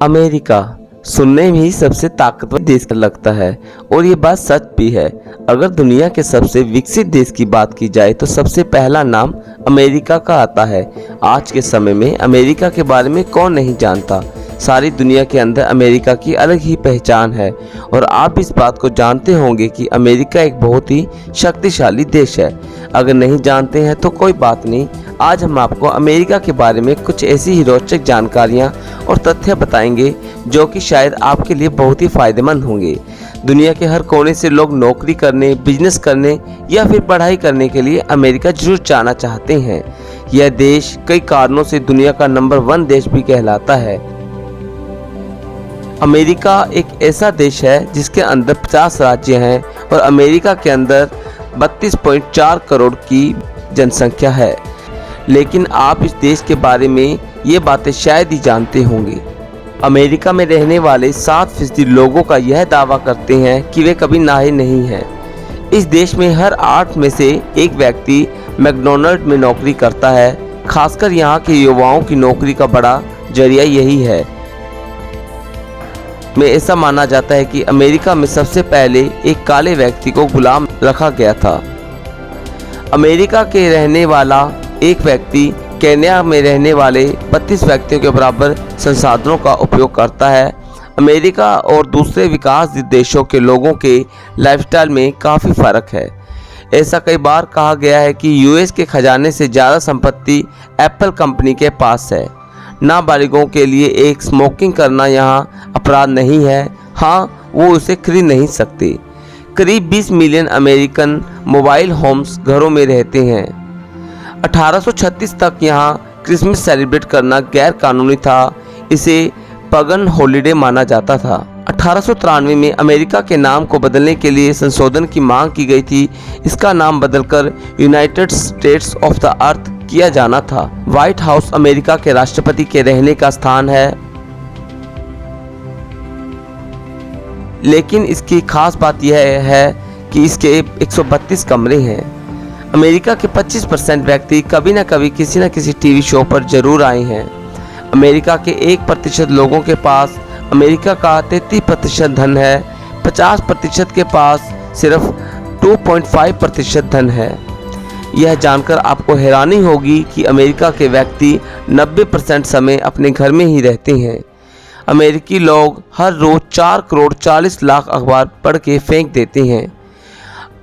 America सुनने में ही सबसे ताकतवर देश लगता है और ये बात सच भी है। अगर दुनिया के सबसे विकसित देश की बात की जाए तो सबसे पहला नाम अमेरिका का आता है। आज के समय में अमेरिका के बारे में कौन नहीं जानता। सारी दुनिया के अंदर अमेरिका की अलग ही पहचान है और आप इस बात को जानते होंगे कि अमेरिका एक बहुत ही शक्तिशाली देश है। अगर नहीं जानते हैं तो कोई बात नहीं, आज हम आपको अमेरिका के बारे में कुछ ऐसी ही रोचक जानकारियां और तथ्य बताएंगे जो कि शायद आपके लिए बहुत ही फायदेमंद होंगे। दुनिया के हर कोने से लोग नौकरी करने, बिजनेस करने या फिर पढ़ाई करने के लिए अमेरिका जरूर जाना चाहते हैं। यह देश कई कारणों से दुनिया का नंबर 1 देश भी कहलाता है। अमेरिका एक ऐसा देश है जिसके अंदर 50 राज्य हैं और अमेरिका के अंदर 32.4 करोड़ की जनसंख्या है। लेकिन आप इस देश के बारे में ये बातें शायद ही जानते होंगे। अमेरिका में रहने वाले 7% लोगों का यह दावा करते हैं कि वे कभी नहाए नहीं हैं। इस देश में हर 8 में से एक व्यक्ति मैकडॉनल्ड में नौकरी करता है। खासकर यहाँ के युवाओं की नौकरी का बड़ा जरिया यही है। में ऐसा माना जाता है कि अमेरिका में सबसे पहले एक काले व्यक्ति को गुलाम रखा गया था। अमेरिका के रहने वाला एक व्यक्ति केन्या में रहने वाले 32 व्यक्तियों के बराबर संसाधनों का उपयोग करता है। अमेरिका और दूसरे विकास देशों के लोगों के लाइफस्टाइल में काफ़ी फ़र्क है। ऐसा कई बार कहा गया है कि यूएस के खजाने से ज़्यादा संपत्ति एप्पल कंपनी के पास है। नाबालिगों के लिए एक स्मोकिंग करना यहाँ अपराध नहीं है। हाँ, वो उसे खरीद नहीं सकते। करीब 20 मिलियन अमेरिकन मोबाइल होम्स घरों में रहते हैं। 1836 तक यहाँ क्रिसमस सेलिब्रेट करना गैर कानूनी था। इसे पगन हॉलिडे माना जाता था। 1893 में अमेरिका के नाम को बदलने के लिए संशोधन की मांग की गई थी। इसका नाम बदलकर United states of the earth किया जाना था। व्हाइट हाउस अमेरिका के राष्ट्रपति के रहने का स्थान है, लेकिन इसकी खास बात यह है कि इसके 132 कमरे हैं। अमेरिका के 25% व्यक्ति कभी न कभी किसी न किसी टीवी शो पर जरूर आए हैं। अमेरिका के 1% लोगों के पास अमेरिका का 33% धन है। 50% के पास सिर्फ 2.5% धन है। यह जानकर आपको हैरानी होगी कि अमेरिका के व्यक्ति 90% समय अपने घर में ही रहते हैं। अमेरिकी लोग हर रोज़ 4 करोड़ 40 लाख अखबार पढ़ के फेंक देते हैं।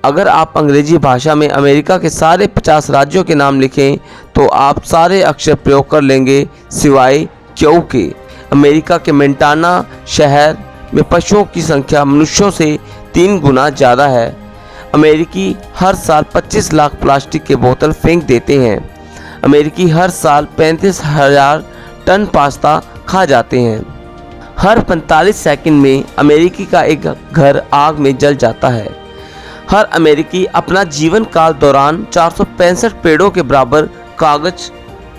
अगर आप अंग्रेजी भाषा में अमेरिका के सारे 50 राज्यों के नाम लिखें तो आप सारे अक्षर प्रयोग कर लेंगे सिवाय क्यू के। अमेरिका के मेंटाना शहर में पशुओं की संख्या मनुष्यों से 3 गुना ज़्यादा है। अमेरिकी हर साल 25 लाख प्लास्टिक के बोतल फेंक देते हैं। अमेरिकी हर साल 35,000 टन पास्ता खा जाते हैं। हर 45 सेकंड में अमेरिकी का एक घर आग में जल जाता है। हर अमेरिकी अपना जीवन काल दौरान 465 पेड़ों के बराबर कागज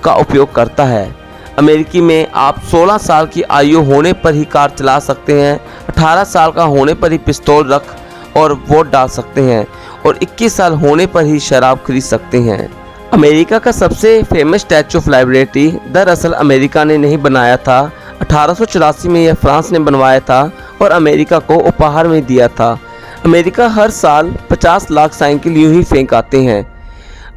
का उपयोग करता है। अमेरिकी में आप 16 साल की आयु होने पर ही कार चला सकते हैं। 18 साल का होने पर ही पिस्तौल रख और वोट डाल सकते हैं और 21 साल होने पर ही शराब खरीद सकते हैं। अमेरिका का सबसे फेमस स्टैचू ऑफ लिबर्टी दरअसल अमेरिका ने नहीं बनाया था। 1884 में यह फ्रांस ने बनवाया था और अमेरिका को उपहार में दिया था। अमेरिका हर साल 50 लाख साइकिल यूं ही फेंक आते हैं।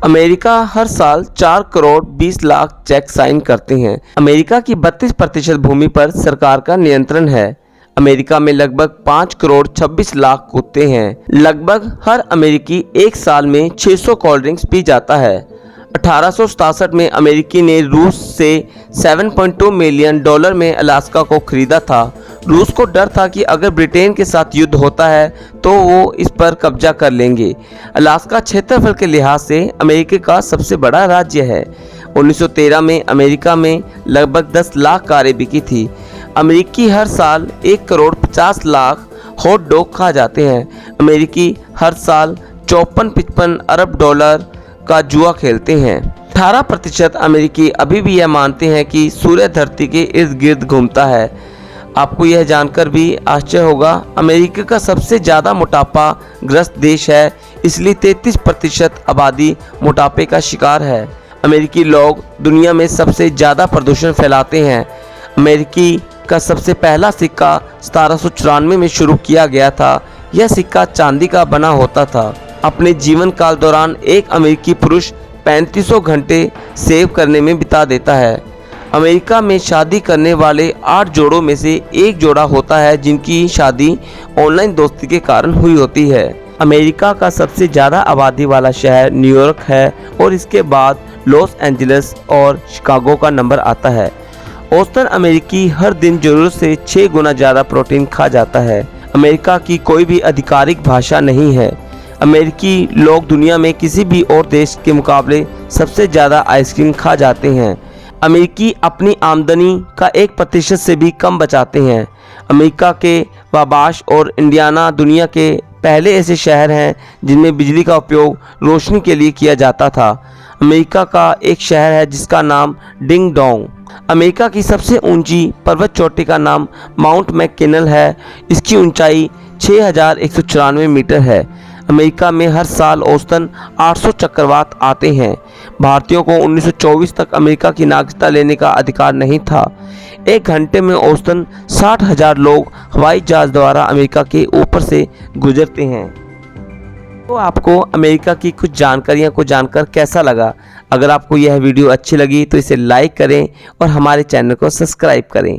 अमेरिका हर साल 4 करोड़ 20 लाख चेक साइन करते हैं। अमेरिका की 32% भूमि पर सरकार का नियंत्रण है। अमेरिका में लगभग 5 करोड़ 26 लाख कुत्ते हैं। लगभग हर अमेरिकी एक साल में 600 कोल्ड ड्रिंक्स पी जाता है। 1867 में अमेरिकी ने रूस से $7.2 मिलियन में अलास्का को खरीदा था। रूस को डर था कि अगर ब्रिटेन के साथ युद्ध होता है तो वो इस पर कब्जा कर लेंगे। अलास्का क्षेत्रफल के लिहाज से अमेरिका का सबसे बड़ा राज्य है। 1913 में अमेरिका में लगभग 10 लाख कारें बिकी थी। अमेरिकी हर साल 1 करोड़ 50 लाख हॉट डॉग खा जाते हैं। अमेरिकी हर साल 54-55 अरब डॉलर का जुआ खेलते हैं। 18% अमेरिकी अभी भी यह मानते हैं कि सूर्य धरती के इर्द गिर्द घूमता है। आपको यह जानकर भी आश्चर्य होगा, अमेरिका का सबसे ज़्यादा मोटापा ग्रस्त देश है, इसलिए 33% आबादी मोटापे का शिकार है। अमेरिकी लोग दुनिया में सबसे ज़्यादा प्रदूषण फैलाते हैं। अमेरिकी का सबसे पहला सिक्का 1794 में शुरू किया गया था। यह सिक्का चांदी का बना होता था। अपने जीवन काल दौरान एक अमेरिकी पुरुष 3500 घंटे सेव करने में बिता देता है। अमेरिका में शादी करने वाले 8 जोड़ों में से एक जोड़ा होता है जिनकी शादी ऑनलाइन दोस्ती के कारण हुई होती है। अमेरिका का सबसे ज़्यादा आबादी वाला शहर न्यूयॉर्क है और इसके बाद लॉस एंजलिस और शिकागो का नंबर आता है। औसतन अमेरिकी हर दिन ज़रूरत से 6 गुना ज़्यादा प्रोटीन खा जाता है। अमेरिका की कोई भी आधिकारिक भाषा नहीं है। अमेरिकी लोग दुनिया में किसी भी और देश के मुकाबले सबसे ज़्यादा आइसक्रीम खा जाते हैं। अमेरिकी अपनी आमदनी का 1% से भी कम बचाते हैं। अमेरिका के वाबाश और इंडियाना दुनिया के पहले ऐसे शहर हैं जिनमें बिजली का उपयोग रोशनी के लिए किया जाता था। अमेरिका का एक शहर है जिसका नाम डिंग डोंग। अमेरिका की सबसे ऊंची पर्वत चोटी का नाम माउंट मैककिनल है। इसकी ऊंचाई 6194 मीटर है। अमेरिका में हर साल औसतन 800 चक्रवात आते हैं। भारतीयों को 1924 तक अमेरिका की नागरिकता लेने का अधिकार नहीं था। एक घंटे में औसतन 60,000 लोग हवाई जहाज़ द्वारा अमेरिका के ऊपर से गुजरते हैं। तो आपको अमेरिका की कुछ जानकारियां को जानकर कैसा लगा? अगर आपको यह वीडियो अच्छी लगी तो इसे लाइक करें और हमारे चैनल को सब्सक्राइब करें।